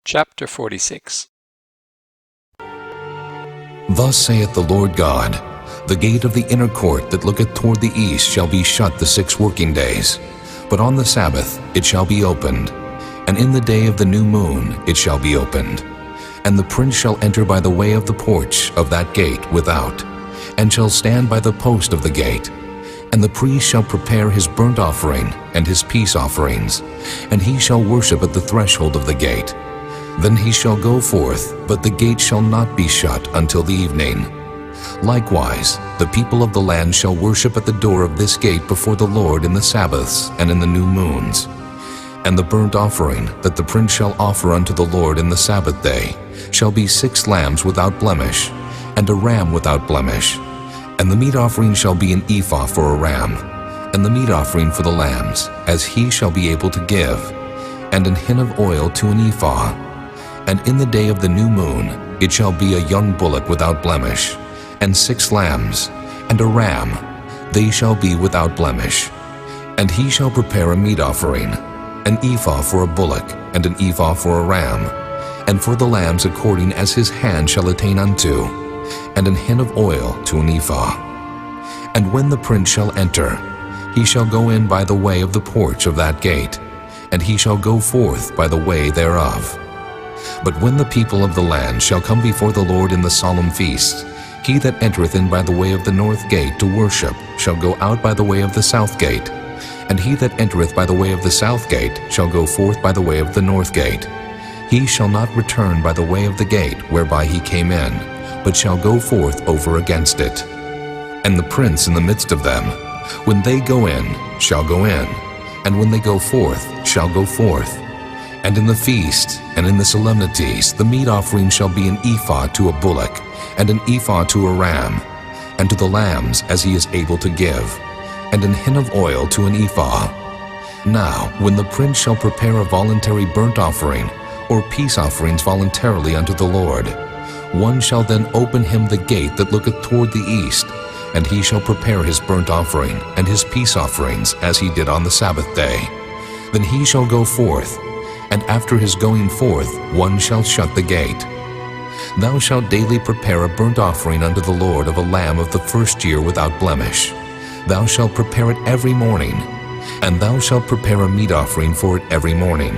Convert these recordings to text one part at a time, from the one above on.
Chapter 46. Thus saith the Lord God, The gate of the inner court that looketh toward the east shall be shut the 6 working days, but on the Sabbath it shall be opened, and in the day of the new moon it shall be opened. And the prince shall enter by the way of the porch of that gate without, and shall stand by the post of the gate. And the priest shall prepare his burnt offering and his peace offerings, and he shall worship at the threshold of the gate. Then he shall go forth, but the gate shall not be shut until the evening. Likewise, the people of the land shall worship at the door of this gate before the Lord in the Sabbaths and in the new moons. And the burnt offering that the prince shall offer unto the Lord in the Sabbath day shall be 6 lambs without blemish, and a ram without blemish. And the meat offering shall be an ephah for a ram, and the meat offering for the lambs, as he shall be able to give, and an hin of oil to an ephah. And in the day of the new moon it shall be a young bullock without blemish, and 6 lambs, and a ram, they shall be without blemish. And he shall prepare a meat offering, an ephah for a bullock, and an ephah for a ram, and for the lambs according as his hand shall attain unto, and an hin of oil to an ephah. And when the prince shall enter, he shall go in by the way of the porch of that gate, and he shall go forth by the way thereof. But when the people of the land shall come before the Lord in the solemn feasts, he that entereth in by the way of the north gate to worship shall go out by the way of the south gate, and he that entereth by the way of the south gate shall go forth by the way of the north gate. He shall not return by the way of the gate whereby he came in, but shall go forth over against it. And the prince in the midst of them, when they go in, shall go in, and when they go forth, shall go forth. And in the feast and in the solemnities the meat offering shall be an ephah to a bullock, and an ephah to a ram, and to the lambs as he is able to give, and an hin of oil to an ephah. Now when the prince shall prepare a voluntary burnt offering, or peace offerings voluntarily unto the Lord, one shall then open him the gate that looketh toward the east, and he shall prepare his burnt offering and his peace offerings as he did on the Sabbath day. Then he shall go forth, and after his going forth one shall shut the gate. Thou shalt daily prepare a burnt offering unto the Lord of a lamb of the first year without blemish. Thou shalt prepare it every morning, and thou shalt prepare a meat offering for it every morning,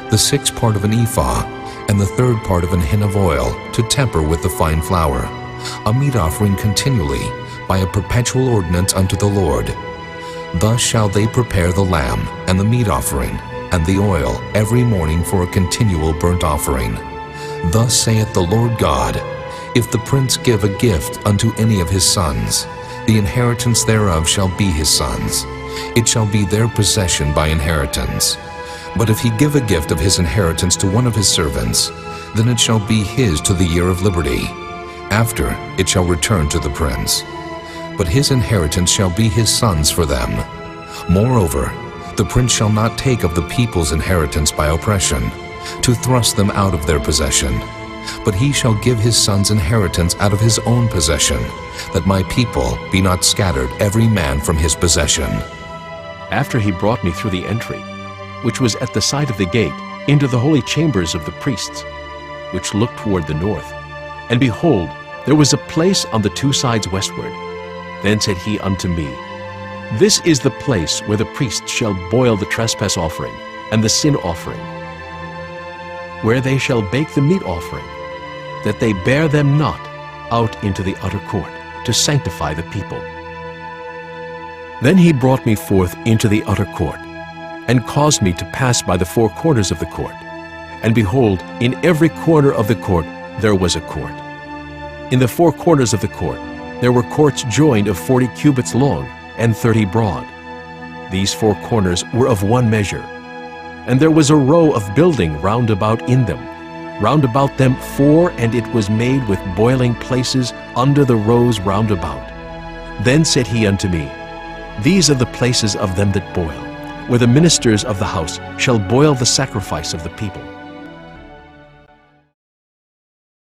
the 6th part of an ephah, and the 3rd part of an hin of oil, to temper with the fine flour, a meat offering continually, by a perpetual ordinance unto the Lord. Thus shall they prepare the lamb, and the meat offering, and the oil every morning for a continual burnt offering. Thus saith the Lord God, If the prince give a gift unto any of his sons, the inheritance thereof shall be his sons. It shall be their possession by inheritance. But if he give a gift of his inheritance to one of his servants, then it shall be his to the year of liberty. After it shall return to the prince. But his inheritance shall be his sons for them. Moreover, the prince shall not take of the people's inheritance by oppression, to thrust them out of their possession. But he shall give his sons inheritance out of his own possession, that my people be not scattered every man from his possession. After he brought me through the entry, which was at the side of the gate, into the holy chambers of the priests, which looked toward the north. And behold, there was a place on the 2 sides westward. Then said he unto me, This is the place where the priests shall boil the trespass offering and the sin offering, where they shall bake the meat offering, that they bear them not out into the utter court, to sanctify the people. Then he brought me forth into the utter court, and caused me to pass by the 4 corners of the court. And behold, in every corner of the court there was a court. In the 4 corners of the court there were courts joined of 40 cubits long, and 30 broad. These 4 corners were of one measure. And there was a row of building round about in them, round about them 4, and it was made with boiling places under the rows round about. Then said he unto me, These are the places of them that boil, where the ministers of the house shall boil the sacrifice of the people.